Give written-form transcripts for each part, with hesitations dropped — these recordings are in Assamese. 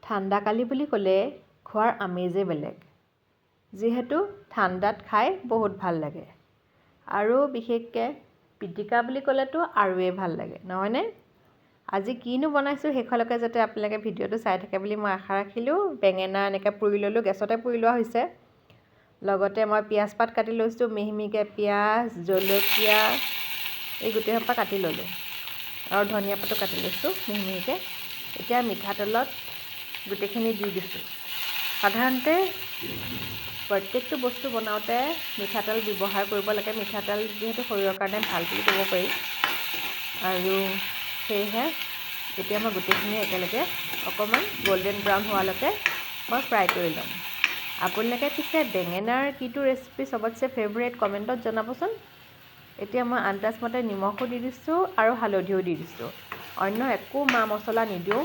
ঠাণ্ডাকালি বুলি ক'লে খোৱাৰ আমেজেই বেলেগ। যিহেতু ঠাণ্ডাত খাই বহুত ভাল লাগে আৰু বিশেষকৈ পিটিকা বুলি ক'লেতো আৰুৱেই ভাল লাগে, নহয়নে? আজি কিনো বনাইছোঁ শেষলৈকে যাতে আপোনালোকে ভিডিঅ'টো চাই থাকে বুলি মই আশা ৰাখিলোঁ। বেঙেনা এনেকৈ পুৰি ল'লোঁ, গেছতে পুৰি লোৱা হৈছে। লগতে মই পিঁয়াজ পাত কাটি লৈছোঁ, মিহি মিহিকৈ পিঁয়াজ, জলকীয়া এই গোটেই সোপা কাটি ল'লোঁ আৰু ধনিয়া পাতো কাটি লৈছোঁ মিহি মিহিকৈ। এতিয়া মিঠাতেলত গোটেইখিনি দি দিছোঁ। সাধাৰণতে প্ৰত্যেকটো বস্তু বনাওঁতে মিঠাতেল ব্যৱহাৰ কৰিব লাগে। মিঠাতেল যিহেতু শৰীৰৰ কাৰণে ভাল বুলি ক'ব পাৰি আৰু সেয়েহে এতিয়া মই গোটেইখিনি একেলগে অকণমান গল্ডেন ব্ৰাউন হোৱালৈকে মই ফ্ৰাই কৰি ল'ম। আপোনালোকে পিছে বেঙেনাৰ কিটো ৰেচিপি চবতছে ফেভৰেট কমেণ্টত জনাবচোন। এতিয়া মই আন্দাজমতে নিমখো দি দিছোঁ আৰু হালধিও দি দিছোঁ। অন্য একো মা মছলা নিদিওঁ,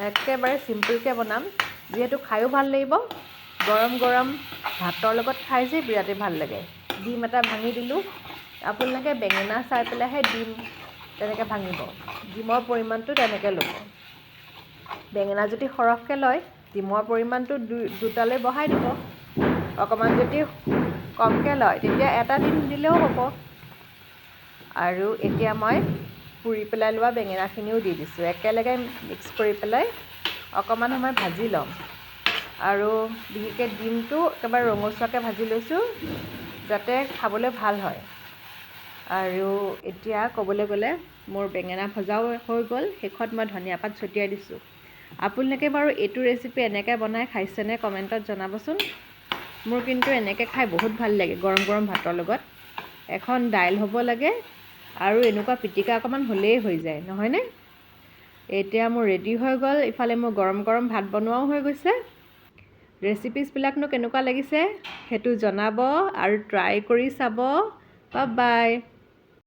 একেবাৰে চিম্পুলকৈ বনাম। যিহেতু খায়ো ভাল লাগিব, গৰম গৰম ভাতৰ লগত খাই যে বিৰাটেই ভাল লাগে। ডিম এটা ভাঙি দিলোঁ। আপোনালোকে বেঙেনা চাই পেলাইহে ডিম তেনেকৈ ভাঙিব। ডিমৰ পৰিমাণটো তেনেকৈ ল'ব। বেঙেনা যদি সৰহকৈ লয় ডিমৰ পৰিমাণটো দুটালৈ বঢ়াই দিব। অকণমান যদি কমকৈ লয় তেতিয়া এটা ডিম দিলেও হ'ব। আৰু এতিয়া মই পুৰি পেলাই লোৱা বেঙেনাখিনিও দি দিছোঁ। একেলগে মিক্স কৰি পেলাই অকণমান সময় ভাজি ল'ম আৰু বিশেষকৈ ডিমটো একেবাৰে ৰঙচুৱাকৈ ভাজি লৈছোঁ যাতে খাবলৈ ভাল হয়। আৰু এতিয়া ক'বলৈ গ'লে মোৰ বেঙেনা ভজাও হৈ গ'ল। শেষত মই ধনিয়া পাত ছটিয়াই দিছোঁ। আপোনালোকে বাৰু এইটো ৰেচিপি এনেকৈ বনাই খাইছেনে কমেণ্টত জনাবচোন। মোৰ কিন্তু এনেকৈ খাই বহুত ভাল লাগে গৰম গৰম ভাতৰ লগত। এখন দাইল হ'ব লাগে আৰু এনেকুৱা পিটিকা অকণমান হ'লেই হৈ যায়, নহয়নে? এতিয়া মোৰ ৰেডি হৈ গ'ল। ইফালে মোৰ গৰম গৰম ভাত বনোৱাও হৈ গৈছে। ৰেচিপিছবিলাকনো কেনেকুৱা লাগিছে সেইটো জনাব আৰু ট্ৰাই কৰি চাব। Bye bye.